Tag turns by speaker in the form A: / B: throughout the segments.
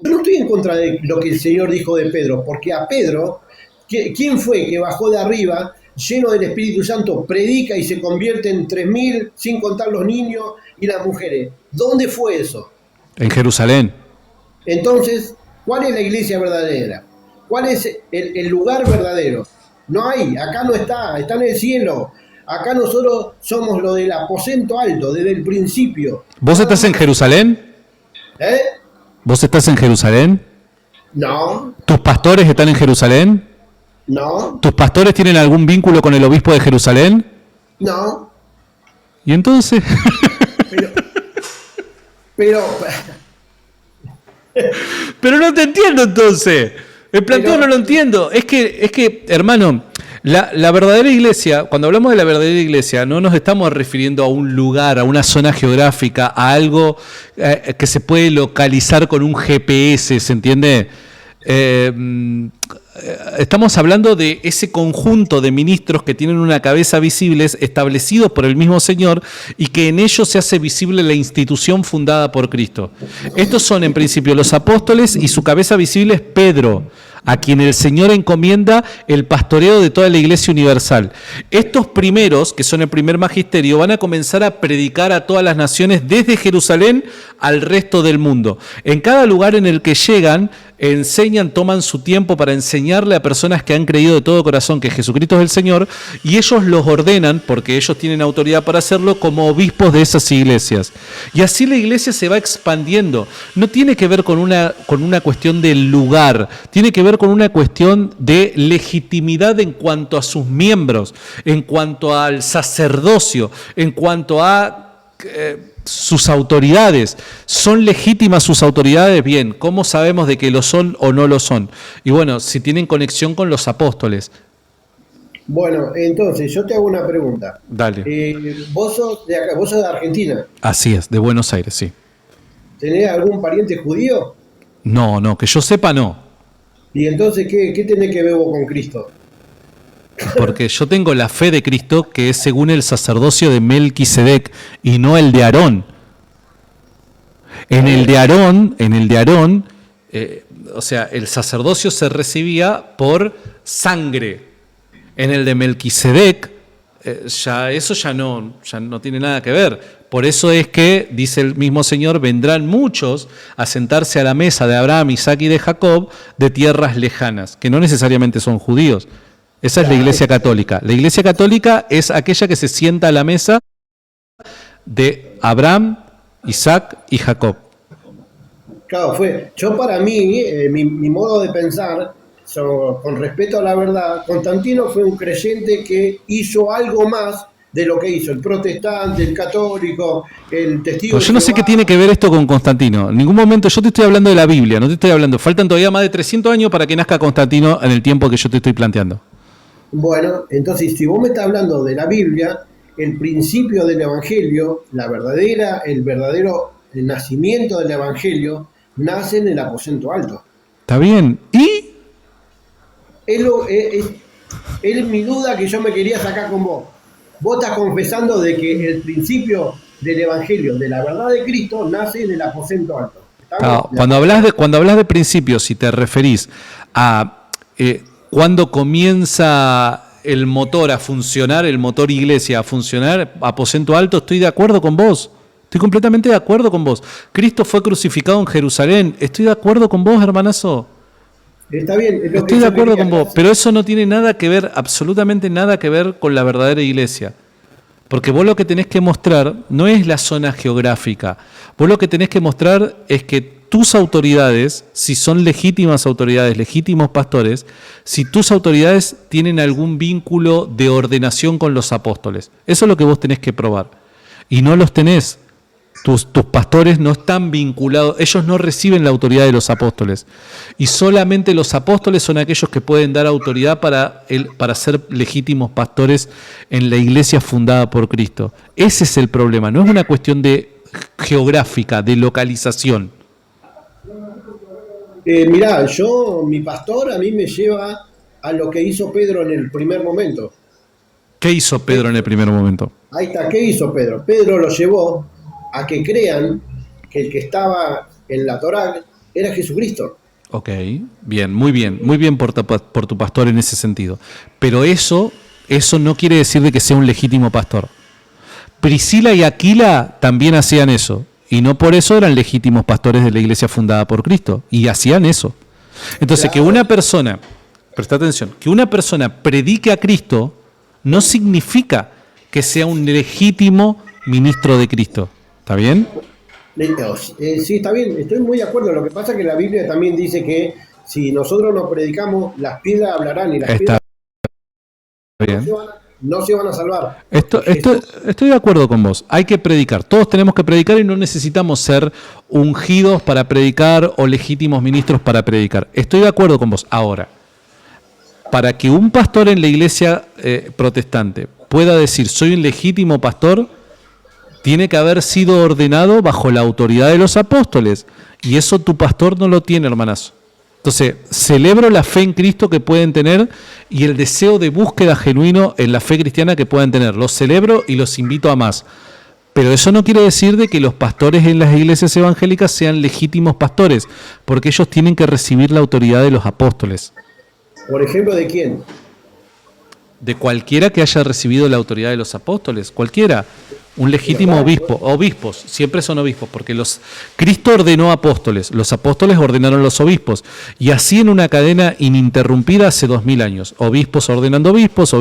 A: Yo no estoy en contra de lo que el Señor dijo de Pedro, porque a Pedro, ¿quién fue que bajó de arriba, lleno del Espíritu Santo, predica y se convierte en 3.000, sin contar los niños y las mujeres? ¿Dónde fue eso?
B: En Jerusalén.
A: Entonces, ¿cuál es la iglesia verdadera? ¿Cuál es el lugar verdadero? No hay, acá no está, está en el cielo. Acá nosotros somos lo del aposento alto, desde el principio.
B: ¿Vos
A: Nada
B: estás en
A: más.
B: Jerusalén?
A: ¿Eh?
B: ¿Vos estás en Jerusalén?
A: No,
B: ¿Tus pastores están en Jerusalén?
A: no,
B: ¿Tus pastores tienen algún vínculo con el obispo de Jerusalén?
A: no.
B: ¿Y entonces?
A: Pero, pero,
B: Pero no te entiendo entonces. El planteo no
A: pero,
B: lo entiendo. Es que, hermano, la verdadera iglesia, cuando hablamos de la verdadera iglesia, no nos estamos refiriendo a un lugar, a una zona geográfica, a algo que se puede localizar con un GPS, ¿se entiende? Estamos hablando de ese conjunto de ministros que tienen una cabeza visibles, establecidos por el mismo Señor, y que en ellos se hace visible la institución fundada por Cristo. Estos son en principio los apóstoles y su cabeza visible es Pedro, a quien el Señor encomienda el pastoreo de toda la iglesia universal. Estos primeros, que son el primer magisterio, van a comenzar a predicar a todas las naciones desde Jerusalén al resto del mundo. En cada lugar en el que llegan, enseñan, toman su tiempo para enseñarle a personas que han creído de todo corazón que Jesucristo es el Señor, y ellos los ordenan, porque ellos tienen autoridad para hacerlo, como obispos de esas iglesias. Y así la iglesia se va expandiendo. No tiene que ver con una cuestión del lugar, tiene que ver con una cuestión de legitimidad en cuanto a sus miembros, en cuanto al sacerdocio, en cuanto a sus autoridades. ¿Son legítimas sus autoridades? Bien, ¿cómo sabemos de que lo son o no lo son? Y bueno, si tienen conexión con los apóstoles.
A: bueno, entonces yo te hago una pregunta.
B: Dale.
A: Vos sos de acá, vos sos de Argentina.
B: Así es, de Buenos Aires, sí.
A: ¿Tenés algún pariente judío?
B: No, no, que yo sepa no.
A: Y entonces, ¿qué tenés que ver vos con Cristo?
B: Porque yo tengo la fe de Cristo que es según el sacerdocio de Melquisedec y no el de Aarón. En el de Aarón, o sea, el sacerdocio se recibía por sangre. En el de Melquisedec, ya no tiene nada que ver. Por eso es que, dice el mismo Señor, vendrán muchos a sentarse a la mesa de Abraham, Isaac y de Jacob de tierras lejanas, que no necesariamente son judíos. Esa es la
A: Claro,
B: Iglesia Católica. La Iglesia Católica es aquella que se sienta a la mesa de Abraham, Isaac y Jacob.
A: claro, yo para mí, mi modo de pensar, con respeto a la verdad, Constantino fue un creyente que hizo algo más de lo que hizo el protestante, el católico, el testigo
B: Pero
A: de
B: yo no sé qué
A: Jehová.
B: tiene que ver esto con Constantino. En ningún momento yo te estoy hablando de la Biblia, no te estoy hablando. Faltan todavía más de 300 años para que nazca Constantino en el tiempo que yo te estoy planteando.
A: Bueno, entonces si vos me estás hablando de la Biblia, el principio del Evangelio, el verdadero nacimiento del Evangelio, nace en el aposento alto.
B: ¿Está bien? ¿Y?
A: Es, es mi duda que yo me quería sacar con vos. Vos estás confesando de que el principio del Evangelio, de la verdad de Cristo, nace en el aposento alto. ¿Estamos
B: Claro,
A: de
B: cuando
A: acuerdo?
B: hablas de principios, si te referís a cuándo comienza el motor a funcionar, el motor iglesia a funcionar, aposento alto, estoy de acuerdo con vos. Estoy completamente de acuerdo con vos. Cristo fue crucificado en Jerusalén. Estoy de acuerdo con vos, hermanazo.
A: Está bien, es lo que
B: Estoy de
A: yo
B: acuerdo
A: quería
B: con vos.
A: hacer.
B: Pero eso no tiene nada que ver, absolutamente nada que ver con la verdadera iglesia. Porque vos lo que tenés que mostrar no es la zona geográfica. Vos lo que tenés que mostrar es que tus autoridades, si son legítimas autoridades, legítimos pastores, si tus autoridades tienen algún vínculo de ordenación con los apóstoles. Eso es lo que vos tenés que probar. Y no los tenés. Tus pastores no están vinculados, ellos no reciben la autoridad de los apóstoles. Y solamente los apóstoles son aquellos que pueden dar autoridad para ser legítimos pastores en la iglesia fundada por Cristo. Ese es el problema, no es una cuestión de geográfica, de localización.
A: Mirá, mi pastor a mí me lleva a lo que hizo Pedro en el primer momento.
B: ¿Qué hizo Pedro en el primer momento?
A: Ahí está, ¿qué hizo Pedro? Pedro lo llevó a que crean que el que estaba en la Torá era Jesucristo.
B: Ok, bien, muy bien por tu pastor en ese sentido. Pero eso no quiere decir de que sea un legítimo pastor. Priscila y Aquila también hacían eso, y no por eso eran legítimos pastores de la iglesia fundada por Cristo, y hacían eso. Entonces, que una persona, presta atención, que una persona predique a Cristo no significa que sea un legítimo ministro de Cristo. ¿Está bien?
A: Sí, está bien, estoy muy de acuerdo. Lo que pasa es que la Biblia también dice que si nosotros nos predicamos, las piedras hablarán y las
B: Está
A: piedras
B: bien.
A: no se van a salvar.
B: Estoy de acuerdo con vos. Hay que predicar. Todos tenemos que predicar y no necesitamos ser ungidos para predicar o legítimos ministros para predicar. Estoy de acuerdo con vos. Ahora, para que un pastor en la iglesia protestante pueda decir soy un legítimo pastor, tiene que haber sido ordenado bajo la autoridad de los apóstoles. Y eso tu pastor no lo tiene, hermanazo. Entonces, celebro la fe en Cristo que pueden tener y el deseo de búsqueda genuino en la fe cristiana que puedan tener. Los celebro y los invito a más. Pero eso no quiere decir de que los pastores en las iglesias evangélicas sean legítimos pastores, porque ellos tienen que recibir la autoridad de los apóstoles.
A: Por ejemplo, ¿de quién?
B: De cualquiera que haya recibido la autoridad de los apóstoles, cualquiera. Un legítimo obispo, obispos, siempre son obispos, porque Cristo ordenó apóstoles, los apóstoles ordenaron los obispos, y así en una cadena ininterrumpida hace 2000 años, obispos ordenando obispos,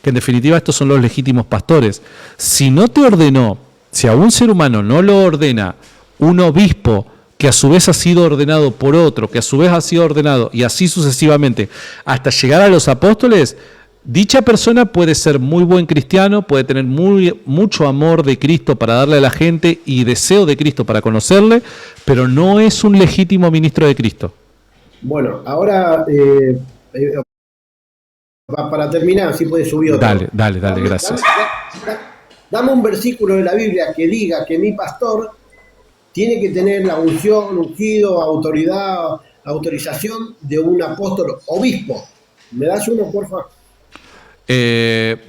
B: que en definitiva estos son los legítimos pastores. Si no te ordenó, si a un ser humano no lo ordena un obispo, que a su vez ha sido ordenado por otro, que a su vez ha sido ordenado, y así sucesivamente, hasta llegar a los apóstoles, dicha persona puede ser muy buen cristiano, puede tener mucho amor de Cristo para darle a la gente y deseo de Cristo para conocerle, pero no es un legítimo ministro de Cristo.
A: Bueno, ahora para terminar, si puede subir otro.
B: Dale, gracias.
A: Dame un versículo de la Biblia que diga que mi pastor tiene que tener la unción, ungido, autoridad, autorización de un apóstol obispo. ¿Me das uno, por favor?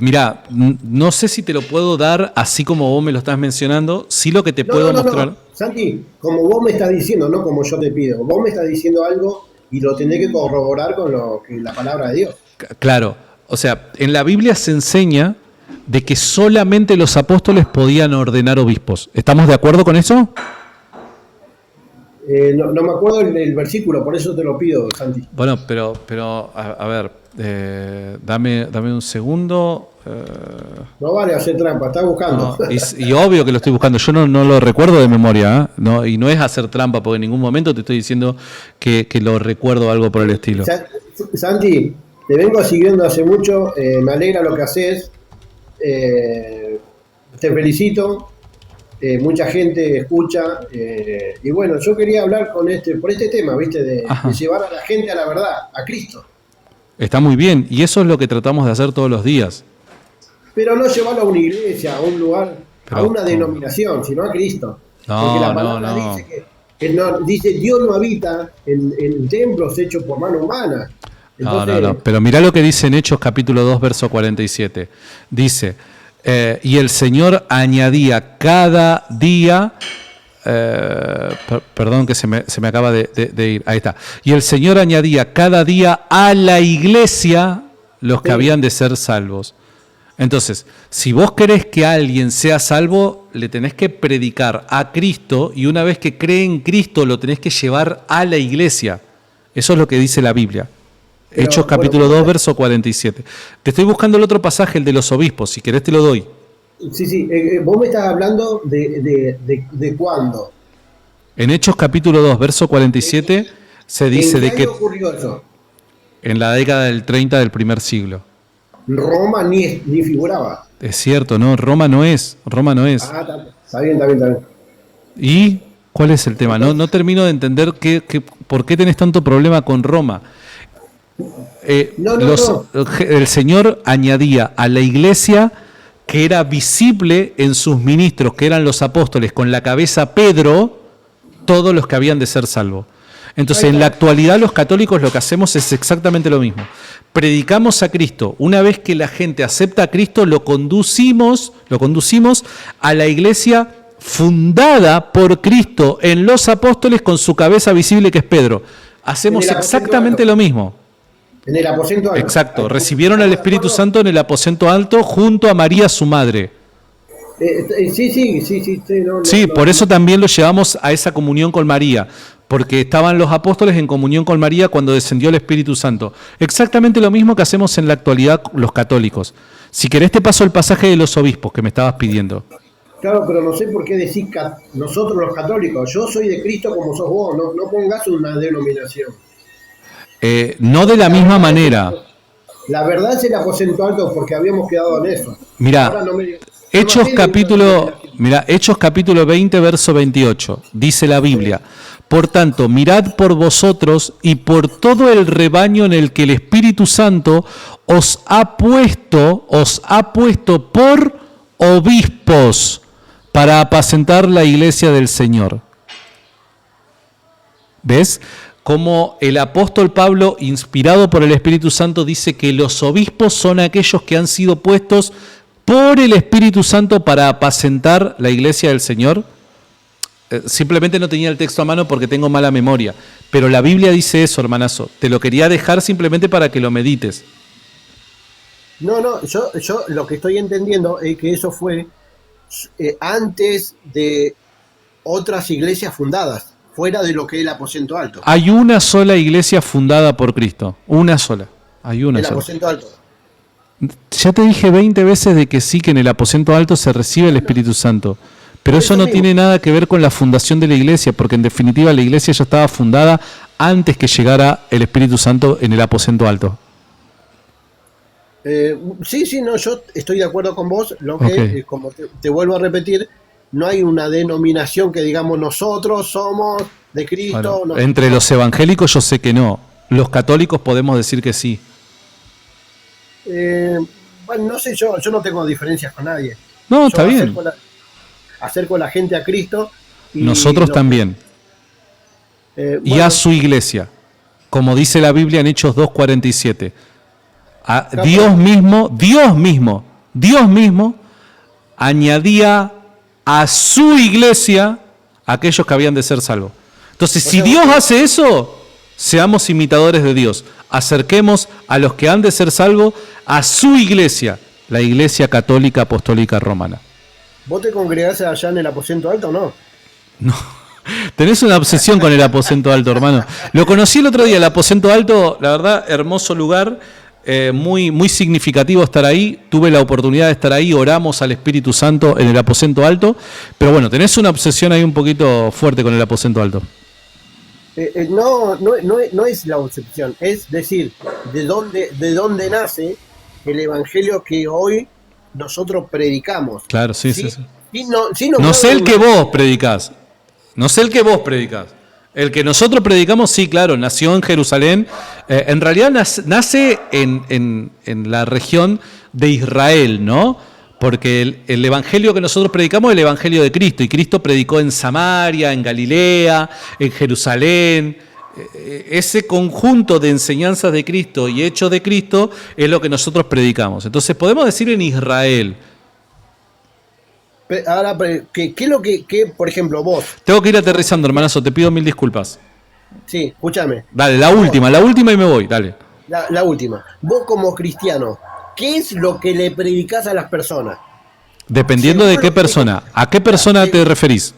B: Mirá, no sé si te lo puedo dar así como vos me lo estás mencionando. Sí, lo que te puedo mostrar.
A: No. Santi, como vos me estás diciendo, no como yo te pido. Vos me estás diciendo algo y lo tenés que corroborar con la palabra de Dios. Claro,
B: o sea, en la Biblia se enseña de que solamente los apóstoles podían ordenar obispos. ¿Estamos de acuerdo con eso?
A: No me acuerdo el versículo, por eso te lo pido, Santi.
B: Bueno, pero a ver, dame un segundo.
A: No vale hacer trampa, está buscando.
B: No, y obvio que lo estoy buscando, yo no lo recuerdo de memoria, ¿eh? No, y no es hacer trampa, porque en ningún momento te estoy diciendo que lo recuerdo o algo por el estilo.
A: Santi, te vengo siguiendo hace mucho, me alegra lo que haces, te felicito. Mucha gente escucha y bueno, yo quería hablar por este tema, ¿viste? De llevar a la gente a la verdad, a Cristo.
B: Está muy bien, y eso es lo que tratamos de hacer todos los días.
A: Pero no llevarlo a una iglesia, a un lugar, a una denominación, sino a Cristo. Porque la palabra dice dice Dios no habita en templos hechos por mano humana. Entonces,
B: no, pero mirá lo que dice en Hechos capítulo 2, verso 47. Dice... y el Señor añadía cada día, perdón que se me acaba de ir, ahí está. Y el Señor añadía cada día a la iglesia los que habían de ser salvos. Entonces, si vos querés que alguien sea salvo, le tenés que predicar a Cristo y una vez que cree en Cristo lo tenés que llevar a la iglesia. Eso es lo que dice la Biblia. Hechos capítulo 2, verso 47. Te estoy buscando el otro pasaje, el de los obispos, si querés te lo doy.
A: Sí, vos me estás hablando de cuándo.
B: En Hechos capítulo 2, verso 47, se dice de que...
A: ¿En qué año ocurrió eso?
B: En la década del 30 del primer siglo.
A: Roma ni figuraba.
B: Es cierto, no, Roma no es.
A: Ah, está bien.
B: ¿Y cuál es el tema? No termino de entender por qué tenés tanto problema con Roma. El Señor añadía a la iglesia que era visible en sus ministros, que eran los apóstoles, con la cabeza Pedro, todos los que habían de ser salvos. Entonces, en la actualidad los católicos lo que hacemos es exactamente lo mismo. Predicamos a Cristo. Una vez que la gente acepta a Cristo, lo conducimos a la iglesia fundada por Cristo en los apóstoles con su cabeza visible que es Pedro. Hacemos exactamente lo mismo.
A: En el aposento alto.
B: Exacto, recibieron al Espíritu Santo en el aposento alto junto a María su madre. Sí, por eso también lo llevamos a esa comunión con María, porque estaban los apóstoles en comunión con María cuando descendió el Espíritu Santo. Exactamente lo mismo que hacemos en la actualidad los católicos. Si querés te paso el pasaje de los obispos que me estabas pidiendo.
A: Claro, pero no sé por qué decís nosotros los católicos. Yo soy de Cristo como sos vos, no pongas una denominación.
B: No de la misma manera.
A: La verdad es el aposento alto porque habíamos quedado en eso.
B: Mirá, Hechos capítulo 20, verso 28, dice la Biblia: por tanto, mirad por vosotros y por todo el rebaño en el que el Espíritu Santo os ha puesto por obispos para apacentar la iglesia del Señor. ¿Ves? Como el apóstol Pablo, inspirado por el Espíritu Santo, dice que los obispos son aquellos que han sido puestos por el Espíritu Santo para apacentar la iglesia del Señor. Simplemente no tenía el texto a mano porque tengo mala memoria, pero la Biblia dice eso, hermanazo. Te lo quería dejar simplemente para que lo medites.
A: No, yo lo que estoy entendiendo es que eso fue antes de otras iglesias fundadas, fuera de lo que es el aposento alto.
B: Hay una sola iglesia fundada por Cristo, una sola. Hay una
A: el
B: sola.
A: Aposento alto.
B: Ya te dije 20 veces de que sí, que en el aposento alto se recibe el Espíritu Santo. Pero eso no tiene nada que ver con la fundación de la iglesia, porque en definitiva la iglesia ya estaba fundada antes que llegara el Espíritu Santo en el aposento alto.
A: No, yo estoy de acuerdo con vos. Lo que, como te vuelvo a repetir, no hay una denominación que digamos nosotros somos de Cristo.
B: Bueno, entre los evangélicos yo sé que no. Los católicos podemos decir que sí.
A: Bueno, no sé, yo no tengo diferencias con nadie.
B: No, está bien.
A: Acerco a la gente a Cristo. Y
B: nosotros también. Y a su iglesia. Como dice la Biblia en Hechos 2:47. Dios mismo añadía a su iglesia a aquellos que habían de ser salvos. Entonces, si Dios hace eso, seamos imitadores de Dios. Acerquemos a los que han de ser salvos a su iglesia, la Iglesia Católica Apostólica Romana.
A: ¿Vos te congregás allá en el aposento alto o no?
B: No. Tenés una obsesión con el aposento alto, hermano. Lo conocí el otro día, el aposento alto, la verdad, hermoso lugar. Muy, muy significativo estar ahí. Tuve la oportunidad de estar ahí, oramos al Espíritu Santo en el aposento alto, pero bueno, tenés una obsesión ahí un poquito fuerte con el aposento alto.
A: No es la obsesión, es decir, de dónde nace el evangelio que hoy nosotros predicamos.
B: Claro, sí.
A: No
B: sé el que vos predicás. El que nosotros predicamos, sí, claro, nació en Jerusalén. En realidad nace en la región de Israel, ¿no? Porque el evangelio que nosotros predicamos es el evangelio de Cristo. Y Cristo predicó en Samaria, en Galilea, en Jerusalén. Ese conjunto de enseñanzas de Cristo y hechos de Cristo es lo que nosotros predicamos. Entonces podemos decir en Israel.
A: Ahora, ¿qué es lo que, por ejemplo, vos?
B: Tengo que ir aterrizando, hermanazo, te pido 1000 disculpas.
A: Sí, escúchame.
B: Dale, la última y me voy, dale.
A: La última. Vos como cristiano, ¿qué es lo que le predicás a las personas?
B: Dependiendo de qué persona. ¿A qué persona te referís?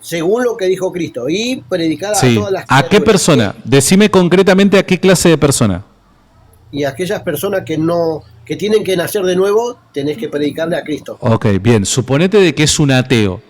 A: Según lo que dijo Cristo. Y predicar a todas las
B: criaturas. ¿A qué persona? Decime concretamente a qué clase de persona.
A: Y a aquellas personas que tienen que nacer de nuevo, tenés que predicarle a Cristo.
B: Ok, bien. Suponete de que es un ateo.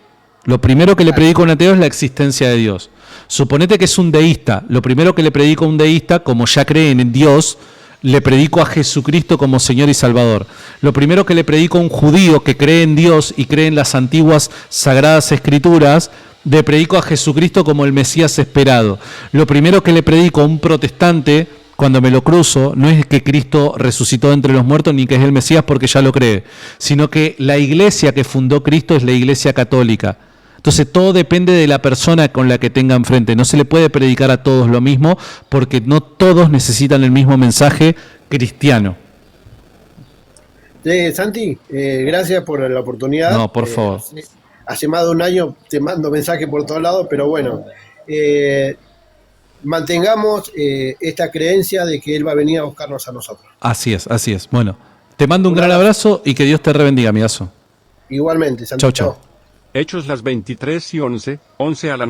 B: Lo primero que le predico a un ateo es la existencia de Dios. Suponete que es un deísta. Lo primero que le predico a un deísta, como ya creen en Dios, le predico a Jesucristo como Señor y Salvador. Lo primero que le predico a un judío que cree en Dios y cree en las antiguas sagradas escrituras, le predico a Jesucristo como el Mesías esperado. Lo primero que le predico a un protestante, cuando me lo cruzo, no es que Cristo resucitó entre los muertos ni que es el Mesías porque ya lo cree, sino que la iglesia que fundó Cristo es la iglesia católica. Entonces todo depende de la persona con la que tenga enfrente. No se le puede predicar a todos lo mismo porque no todos necesitan el mismo mensaje cristiano.
A: Santi, gracias por la oportunidad.
B: No, por favor.
A: hace más de un año te mando mensajes por todos lados, pero bueno, mantengamos esta creencia de que Él va a venir a buscarnos a nosotros.
B: Así es, así es. Bueno, te mando un gran abrazo y que Dios te rebendiga, amigazo.
A: Igualmente,
B: Chau, chau.
C: Hechos las 23:11, 11 a la